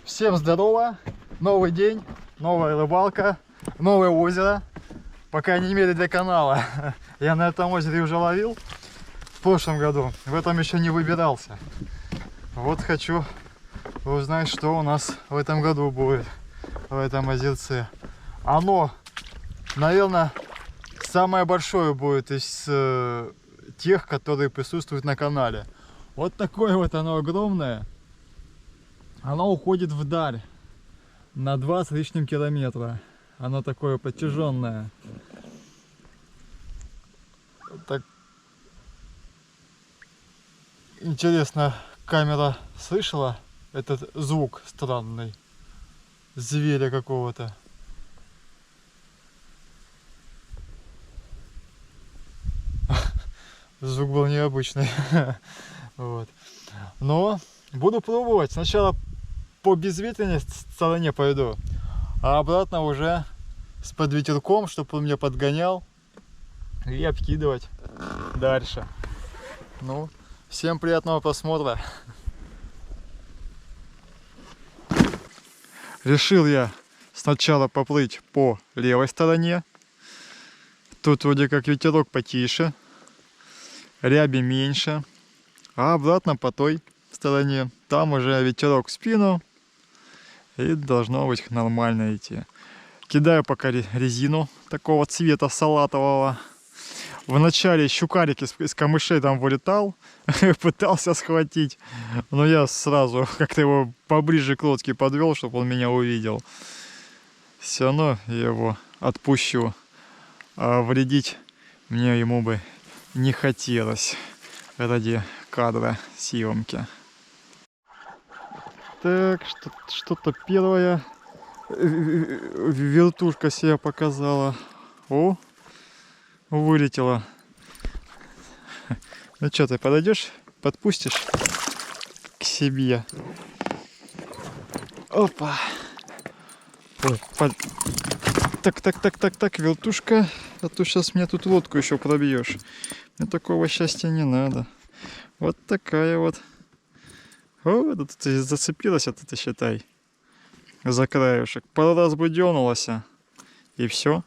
Всем здорово! Новый день, новая рыбалка, новое озеро. По крайней мере для канала. Я на этом озере уже ловил в прошлом году. В этом еще не выбирался. Вот хочу узнать, что у нас в этом году будет в этом озерце. Оно, наверное, самое большое будет из тех, которые присутствуют на канале. Вот такое вот оно огромное. Оно уходит вдаль на 2 с лишним километра. Оно такое протяженное. Так. Интересно, камера слышала этот звук странный зверя какого-то? Звук был необычный. Вот. Но буду пробовать. Сначала по безветренной стороне пойду, а обратно уже с подветерком, чтобы он меня подгонял, и обкидывать дальше. Ну, всем приятного просмотра. Решил я сначала поплыть по левой стороне. Тут вроде как ветерок потише, ряби меньше, а обратно по той стороне. Там уже ветерок в спину, и должно быть нормально идти. Кидаю пока резину такого цвета салатового. Вначале щукарик из камышей там вылетал, пытался схватить, но я сразу как-то его поближе к лодке подвел, чтобы он меня увидел. Все равно я его отпущу, а вредить мне ему бы не хотелось ради кадра съемки. Так, что-то первое вертушка себя показала. О, вылетела. Ну что, ты подойдешь, подпустишь к себе? Опа. Ой, так, вертушка, а то сейчас меня тут лодку еще пробьешь. Мне такого счастья не надо. Вот такая вот. О, тут ты зацепилась, а ты считай, за краешек. Пару раз бы дернулась, и все.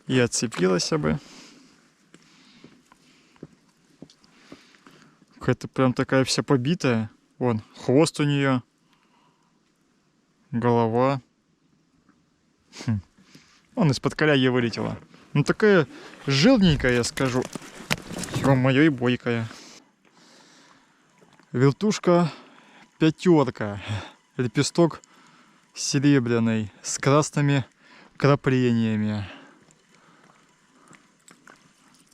И отцепилась бы. Какая-то прям такая вся побитая. Вон, хвост у нее. Голова. Вон из-под коряги вылетела. Ну такая жирненькая, я скажу. Ё-моё, и бойкая. Вертушка пятерка. Лепесток серебряный с красными краплениями.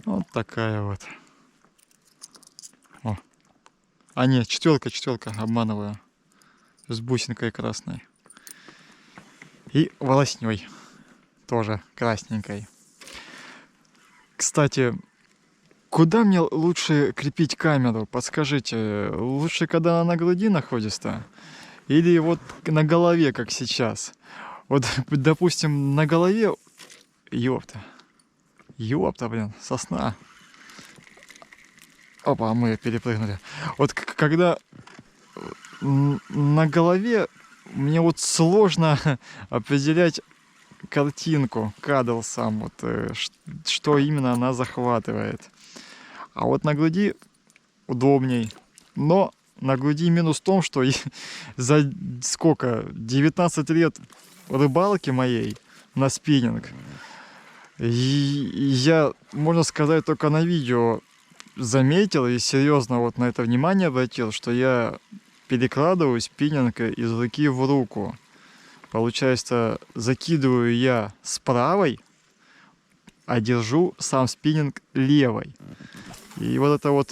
Вот такая вот. О. А нет, четверка, обманываю. С бусинкой красной. И волосней. Тоже красненькой. Кстати, куда мне лучше крепить камеру? Подскажите, лучше, когда она на груди находится? Или вот на голове, как сейчас? Вот, допустим, на голове... Ёпта, блин, сосна. Опа, мы перепрыгнули. Вот когда на голове мне вот сложно определять картинку, кадр сам, вот, что именно она захватывает. А вот на груди удобней. Но на груди минус в том, что за сколько? 19 лет рыбалки моей на спиннинг. И я, можно сказать, только на видео заметил и серьезно вот на это внимание обратил, что я перекладываю спиннинг из руки в руку. Получается, закидываю я с правой, а держу сам спиннинг левой. И вот это вот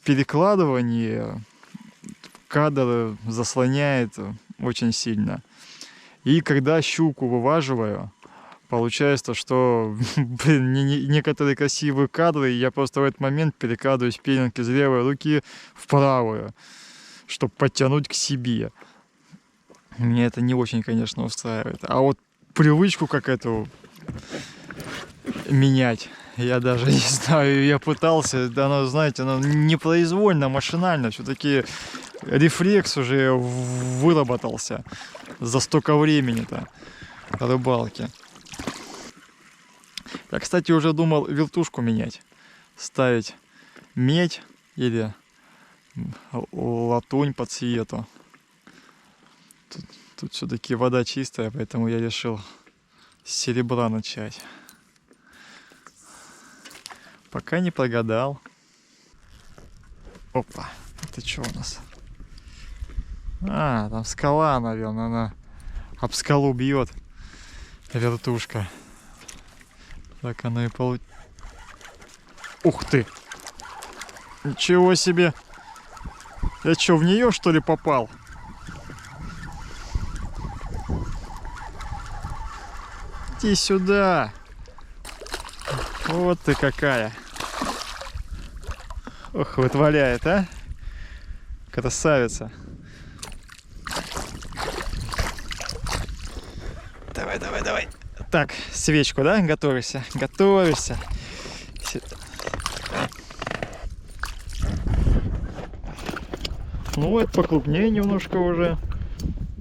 перекладывание кадр заслоняет очень сильно. И когда щуку вываживаю, получается, что блин, некоторые красивые кадры, я просто в этот момент перекладываю спиннинг из левой руки в правую, чтобы подтянуть к себе. Меня это не очень, конечно, устраивает. А вот привычку как эту менять, я даже не знаю, я пытался, да, оно, знаете, оно непроизвольно, машинально, все-таки рефлекс уже выработался за столько времени-то рыбалки. Я, кстати, уже думал вертушку менять. Ставить медь или латунь по цвету. Тут все-таки вода чистая, поэтому я решил с серебра начать. Пока не прогадал. Опа, это что у нас? А, там скала, наверное, она об скалу бьет. Вертушка. Так оно и получится. Ух ты! Ничего себе! Я что, в нее что ли попал? Иди сюда! Вот ты какая! Ох, вытворяет, а? Красавица! Давай, давай, давай! Так, свечку, да? Готовишься? Готовишься! Ну, это покрупнее немножко уже.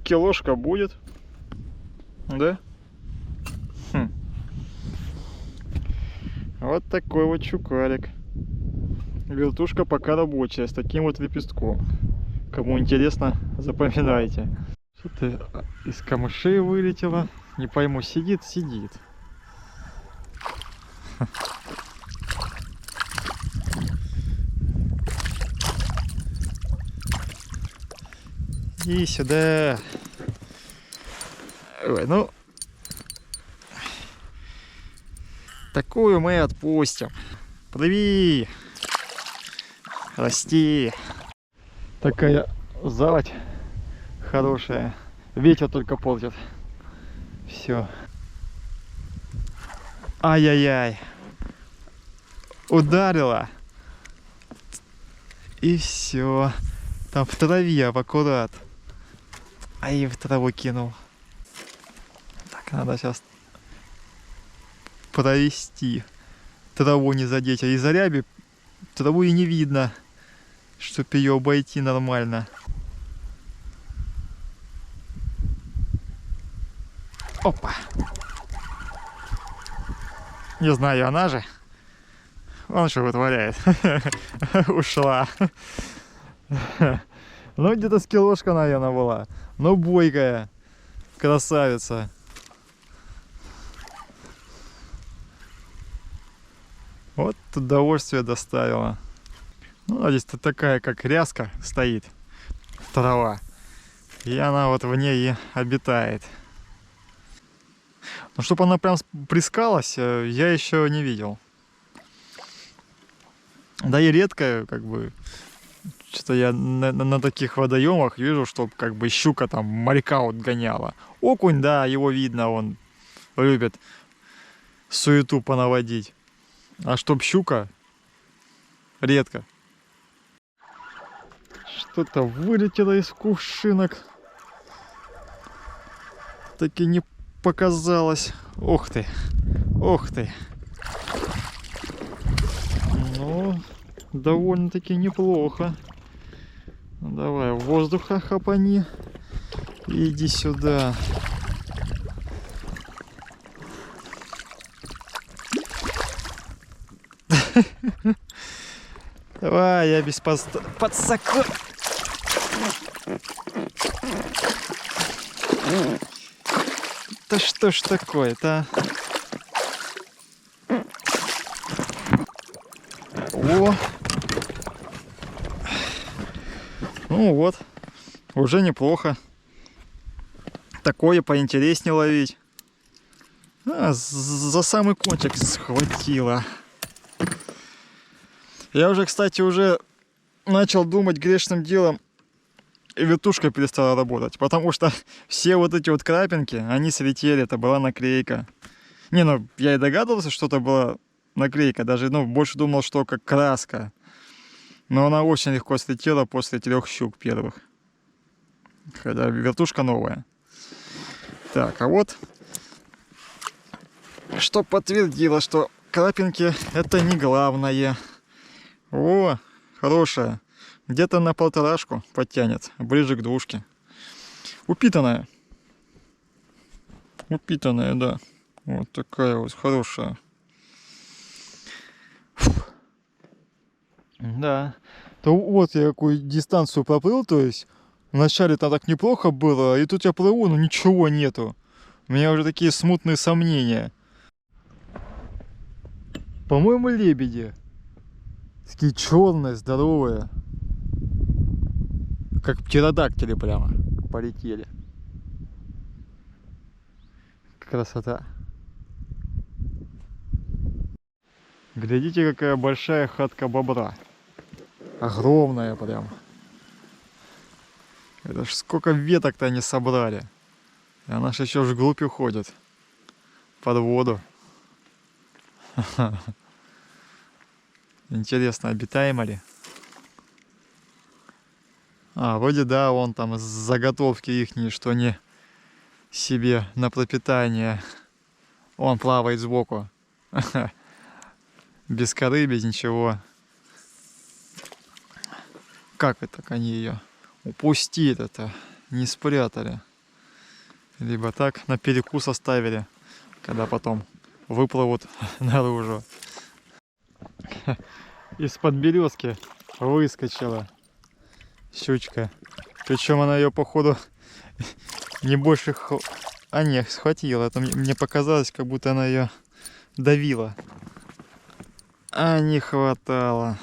Килошка будет. Да? Хм. Вот такой вот чукарик. Вертушка пока рабочая, с таким вот лепестком. Кому интересно, запоминайте. Что-то из камышей вылетело. Не пойму, сидит. И сюда. Ой, ну, такую мы отпустим. Плыви, расти. Такая заводь хорошая. Ветер только портит. Все. Ай-яй-яй. Ударила. И все. Там в траве аккурат. А и в траву кинул. Так, надо сейчас провести. Траву не задеть. А из-за ряби траву и не видно, чтоб ее обойти нормально. Опа. Не знаю, она же. Он что вытворяет. Ушла. Ну, где-то с килошка, наверное, была. Но бойкая. Красавица. Вот удовольствие доставила. Ну, а здесь-то такая, как ряска стоит. Трава. И она вот в ней и обитает. Но чтобы она прям прискалась, я еще не видел. Да и редко, как бы, что я на таких водоемах вижу, что как бы щука там моряка вот гоняла. Окунь, да, его видно, он любит суету понаводить. А чтоб щука, редко. Что-то вылетело из кувшинок. Так и не показалось. Ух ты, ух ты. Ну, довольно-таки неплохо. Давай, воздуха хапани. Иди сюда. Давай, я без подсака. Да что ж такое-то? О! Ну вот, уже неплохо. Такое поинтереснее ловить. А, за самый кончик схватило. Я уже, кстати, начал думать грешным делом, и вертушка перестала работать. Потому что все вот эти вот крапинки, они слетели, это была наклейка. Не, ну, я и догадывался, что это была наклейка. Даже, ну, больше думал, что как краска. Но она очень легко слетела после 3 щук первых. Когда вертушка новая. Так, а вот что подтвердило, что крапинки это не главное. О, хорошая. Где-то на 1,5 подтянет, ближе к 2. Упитанная. Упитанная, да. Вот такая вот хорошая. Да. То вот я какую дистанцию проплыл, то есть вначале там так неплохо было, и тут я плыву, но ничего нету. У меня уже такие смутные сомнения. По-моему, лебеди. Такие черные, здоровые. Как птеродактили прямо полетели. Красота. Глядите, какая большая хатка бобра. Огромная прям. Это ж сколько веток-то они собрали. И она ж еще вглубь уходит. Под воду. Интересно, обитаемо ли? А, вроде да, вон там заготовки ихние, что они себе на пропитание. Он плавает сбоку. Без коры, без ничего. Как это они ее упустили-то? Не спрятали. Либо так на перекус оставили, когда потом выплывут наружу. Из-под березки выскочила щучка. Причем она ее, походу, не больше... А нет, схватила. Это мне показалось, как будто она ее давила. А не хватало.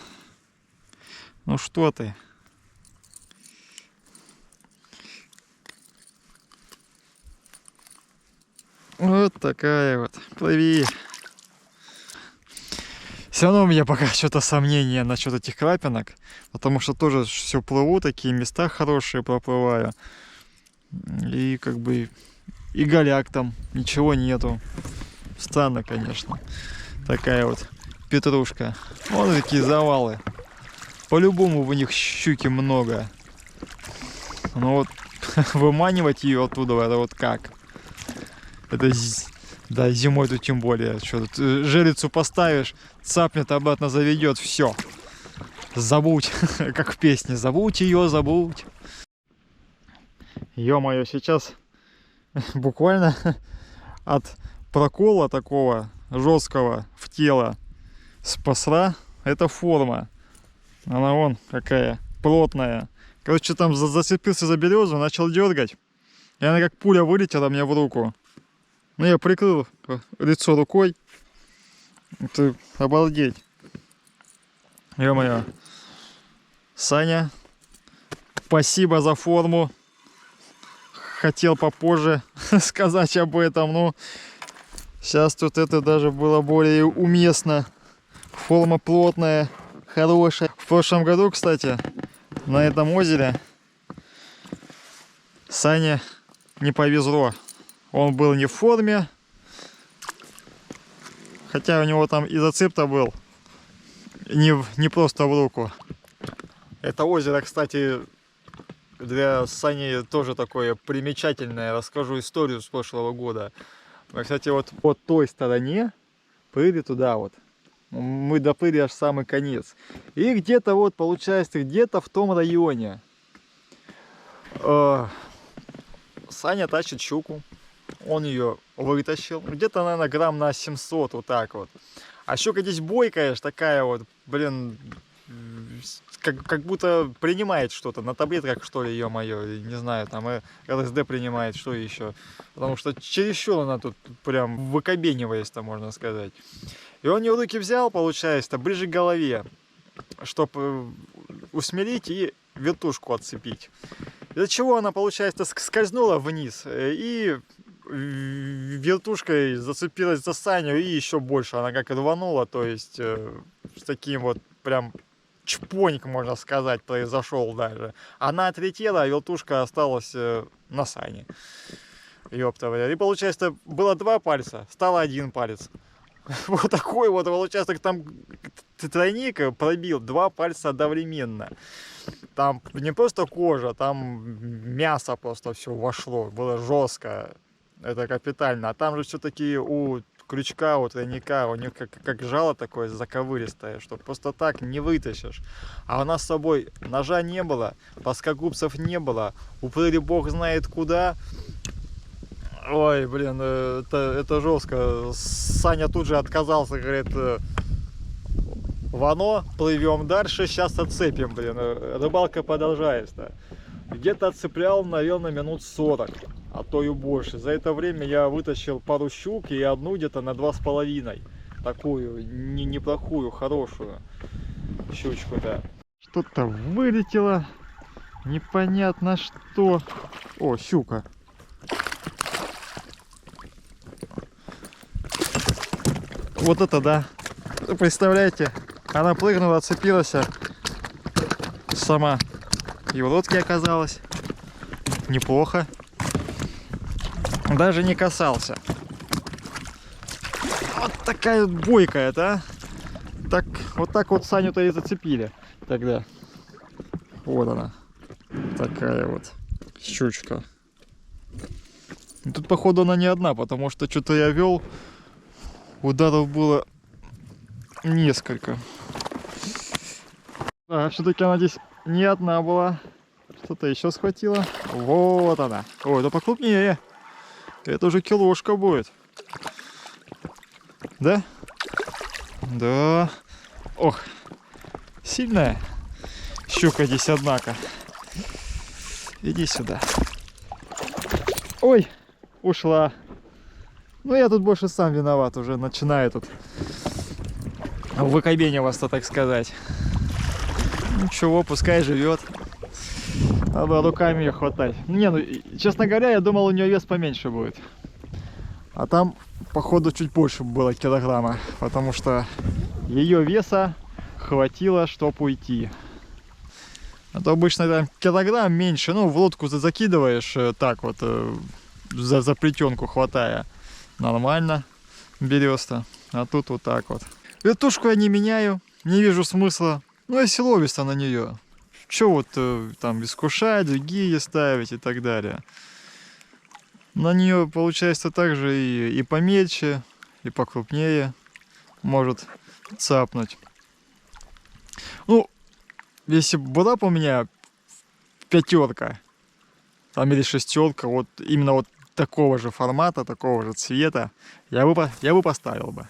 Ну что ты? Вот такая вот. Плыви. Все равно у меня пока что-то сомнения насчет этих крапинок. Потому что тоже все плыву, такие места хорошие проплываю. И как бы и голяк там, ничего нету. Странно, конечно. Такая вот петрушка. Вот такие завалы. По-любому в них щуки много. Но вот выманивать ее оттуда, это вот как? Это, да, зимой тут тем более. Что тут, жерлицу поставишь, цапнет, обратно заведет, все. Забудь, как в песне. Забудь ее, забудь. Ё-моё, сейчас буквально от прокола такого жесткого в тело спасла эта форма. Она вон какая плотная. Короче, там зацепился за березу, начал дергать. И она как пуля вылетела мне в руку. Ну, я прикрыл лицо рукой. Это обалдеть. Ё-моё. Саня, спасибо за форму. Хотел попозже сказать об этом, но сейчас тут это даже было более уместно. Форма плотная, хорошая. В прошлом году, кстати, на этом озере Сане не повезло. Он был не в форме, хотя у него там и зацеп-то был не просто в руку. Это озеро, кстати, для Сани тоже такое примечательное. Расскажу историю с прошлого года. Мы, кстати, вот по той стороне плыли туда вот. Мы доплыли аж в самый конец. И где-то вот, получается, где-то в том районе Саня тащит щуку. Он ее вытащил. Где-то, наверное, грамм на 700, вот так вот. А щука здесь бойкая, такая вот, блин, как будто принимает что-то. На таблетках, что ли, ё-моё, не знаю, там ЛСД принимает, что еще. Потому что чересчур она тут прям выкобенивается, можно сказать. И он ее в руки взял, получается, ближе к голове, чтобы усмирить и вертушку отцепить. Из-за чего она, получается, скользнула вниз и вертушкой зацепилась за Саню и еще больше она как рванула, то есть с таким вот прям чпоник, можно сказать, произошел даже. Она отлетела, а вертушка осталась на Сане. Ёпта, и получается, было 2 пальца, стало 1 палец. Вот такой вот, получается, там тройник пробил 2 пальца одновременно. Там не просто кожа, там мясо просто все вошло, было жестко. Это капитально. А там же все-таки у крючка, у тройника, у них как жало такое заковыристое, что просто так не вытащишь. А у нас с собой ножа не было, плоскогубцев не было, уплыли бог знает куда. Ой, блин, это жестко. Саня тут же отказался, говорит, вано, плывем дальше, сейчас отцепим, блин. Рыбалка продолжается. Где-то отцеплял, наверное, минут 40, а то и больше. За это время я вытащил пару щук и одну где-то на 2,5. Такую, неплохую, хорошую щучку, да. Что-то вылетело, непонятно что. О, щука. Вот это да. Представляете, она прыгнула, отцепилась сама. И в лодке оказалась. Неплохо. Даже не касался. Вот такая вот бойкая-то, а. Так, вот так вот Саню-то и зацепили тогда. Вот она. Такая вот щучка. И тут, походу, она не одна, потому что что-то я вел. Ударов было несколько. А, все-таки она здесь не одна была. Что-то еще схватила. Вот она. Ой, это покрупнее. Это уже килошка будет. Да? Да. Ох, сильная щука здесь, однако. Иди сюда. Ой, ушла. Ну, я тут больше сам виноват, уже начинаю тут выкобениваться, так сказать. Ничего, пускай живет. Надо руками ее хватать. Не, ну, честно говоря, я думал, у нее вес поменьше будет. А там, походу, чуть больше было килограмма, потому что ее веса хватило, чтобы уйти. А то обычно там килограмм меньше, ну, в лодку ты закидываешь так вот, за плетенку хватая. Нормально берется, а тут вот так вот. Вертушку я не меняю, не вижу смысла. Ну, если ловится на нее. Че вот там искушать, другие ставить и так далее. На нее получается также и помельче, и покрупнее может цапнуть. Ну, если была бы у меня 5-ка, там или 6-ка, вот именно вот такого же формата, такого же цвета, я бы поставил бы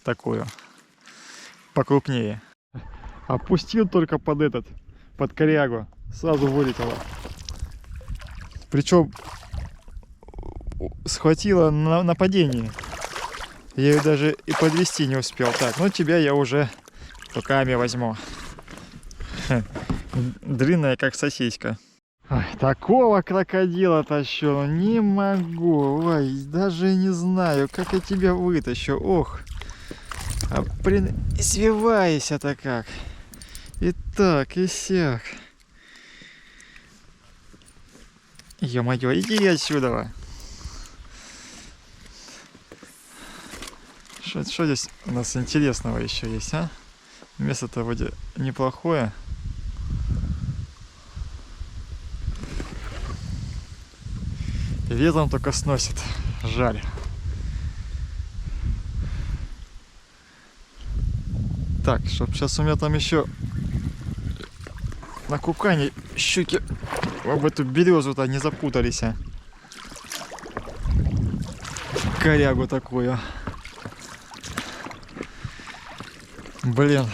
такую покрупнее. Опустил только под корягу, сразу вылетела. Причем схватила на падении. Я ее даже и подвести не успел. Так, ну тебя я уже руками возьму. Длинная, как сосиска. Ой, такого крокодила тащу, не могу. Ой, даже не знаю, как я тебя вытащу. Ох, а извивайся-то как. И так, и сяк. Ё-моё, иди отсюда. Что здесь у нас интересного еще есть, а? Место-то вроде неплохое. Ветром только сносит. Жаль. Так, чтоб сейчас у меня там еще на кукане щуки об эту березу-то не запутались. Корягу такую. Блин.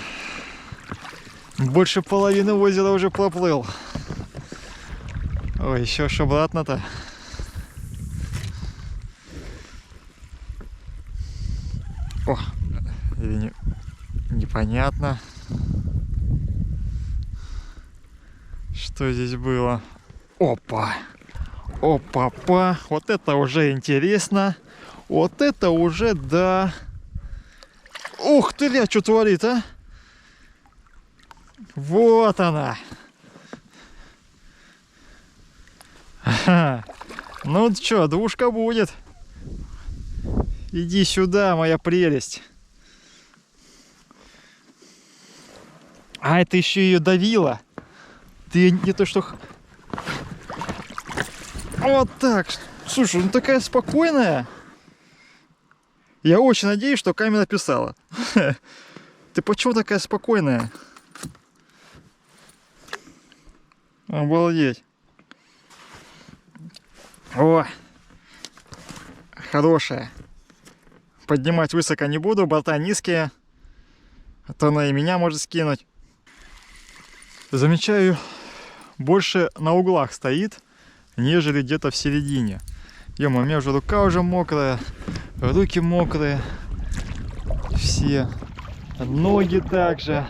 Больше половины озера уже проплыл. Ой, еще ж обратно-то. О, или непонятно. Что здесь было? Опа! Опа-па! Вот это уже интересно. Вот это уже да. Ух ты, ля, что творит, а? Вот она. Ага. Ну что, двушка будет. Иди сюда, моя прелесть. А, это еще ее давило. Ты не то что... Вот так. Слушай, ну такая спокойная. Я очень надеюсь, что Камя написала. Ты почему такая спокойная? Обалдеть. О, хорошая. Поднимать высоко не буду, борта низкие. А то она и меня может скинуть. Замечаю, больше на углах стоит, нежели где-то в середине. Ё-моё, у меня уже рука уже мокрая, руки мокрые. Все. Ноги также.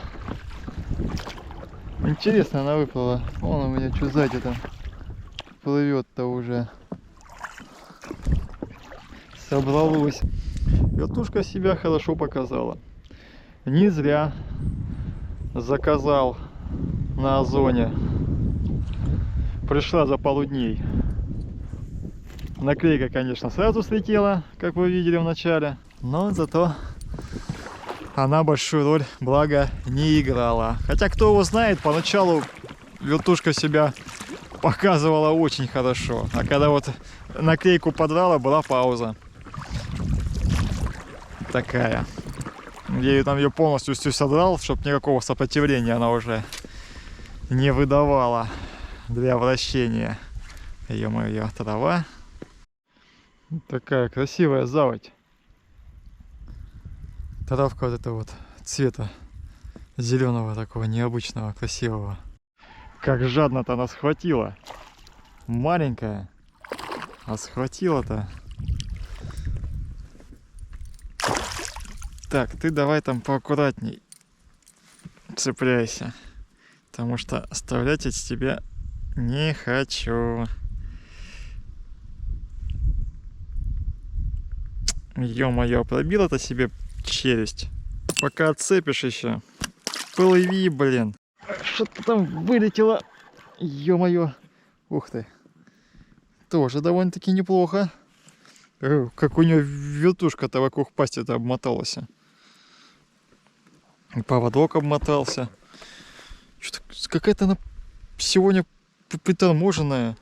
Интересно, она выплыла. Вон у меня что сзади там плывет-то уже. Собралось. Вертушка себя хорошо показала. Не зря заказал на Озоне. Пришла за пару дней. Наклейка, конечно, сразу слетела, как вы видели в начале. Но зато она большую роль, благо, не играла. Хотя, кто его знает, поначалу вертушка себя показывала очень хорошо. А когда вот наклейку подрала, была пауза. Такая. Я там ее полностью всю содрал, чтобы никакого сопротивления она уже не выдавала для вращения. Ё-моё, трава. Такая красивая заводь. Травка вот это вот цвета зеленого, такого необычного, красивого. Как жадно-то она схватила. Маленькая. А схватила-то. Так, ты давай там поаккуратней цепляйся. Потому что оставлять от тебя не хочу. Ё-моё, пробила-то себе челюсть. Пока отцепишь еще. Плыви, блин. Что-то там вылетело. Ё-моё. Ух ты. Тоже довольно-таки неплохо. Как у нее вертушка-то вокруг пасти-то обмоталась. Поводок обмотался. Что-то какая-то она сегодня приторможенная.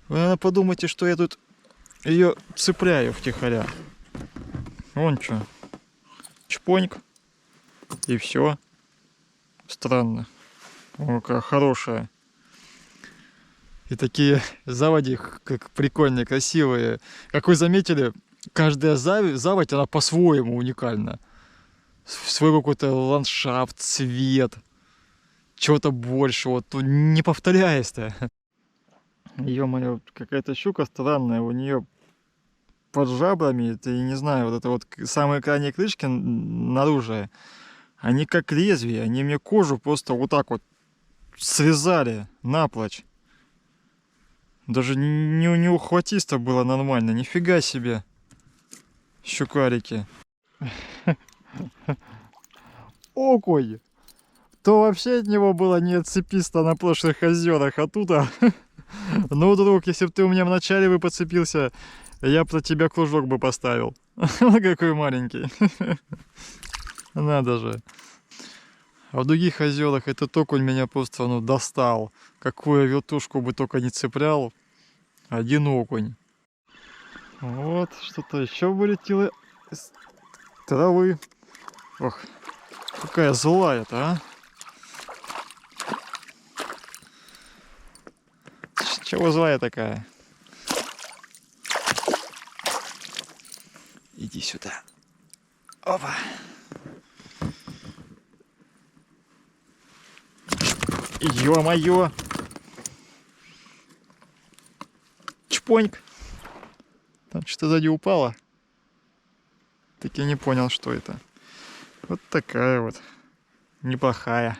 Вы, наверное, подумайте, что я тут ее цепляю втихаря. Вон что. Чпоньк. И все. Странно. О, какая хорошая. И такие заводи, как прикольные, красивые. Как вы заметили, каждая заводь, она по-своему уникальна. Свой какой-то ландшафт, цвет. Чего-то больше. Вот не повторяясь-то. Ё-моё, какая-то щука странная. У нее под жабрами, это, я не знаю, вот это вот самые крайние крышки наружу, они как лезвие, они мне кожу просто вот так вот срезали напрочь. Даже не ухватисто было нормально, нифига себе. Щукарики. Окунь! То вообще от него было не отцеписто на прошлых озерах, а тут, ну, друг, если бы ты у меня вначале бы подцепился, я про тебя кружок бы поставил. Какой маленький. Надо же. А в других озерах этот окунь меня просто, ну, достал. Какую вертушку бы только не цеплял. Один окунь. Вот, что-то еще вылетело из травы. Ох, какая злая-то, а. Чего злая такая? Иди сюда. Опа. Ё-моё. Чпоньк. Там что-то сзади упало. Так я не понял, что это. Вот такая вот. Неплохая.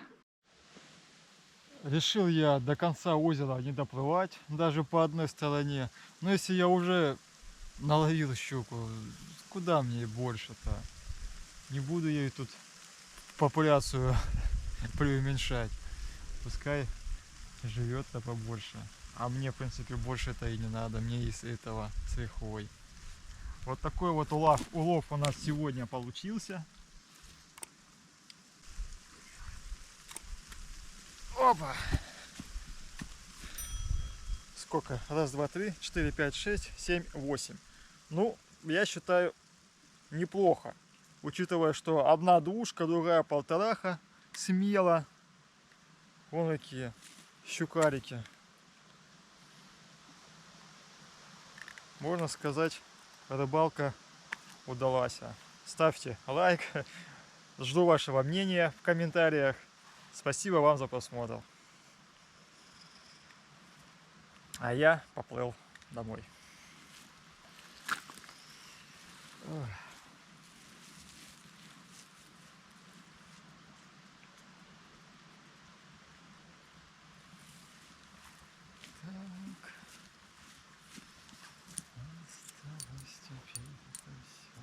Решил я до конца озера не доплывать, даже по одной стороне. Но если я уже наловил щуку, куда мне больше-то? Не буду ей тут популяцию преуменьшать. Пускай живет-то побольше. А мне, в принципе, больше-то и не надо. Мне из этого с лихвой. Вот такой вот улов у нас сегодня получился. Опа! Сколько? Раз, два, три, 4, 5, 6, 7, 8. Ну, я считаю, неплохо. Учитывая, что одна двушка, другая полтораха, смело. Вон какие щукарики. Можно сказать, рыбалка удалась. Ставьте лайк. Жду вашего мнения в комментариях. Спасибо вам за просмотр. А я поплыл домой. Ой.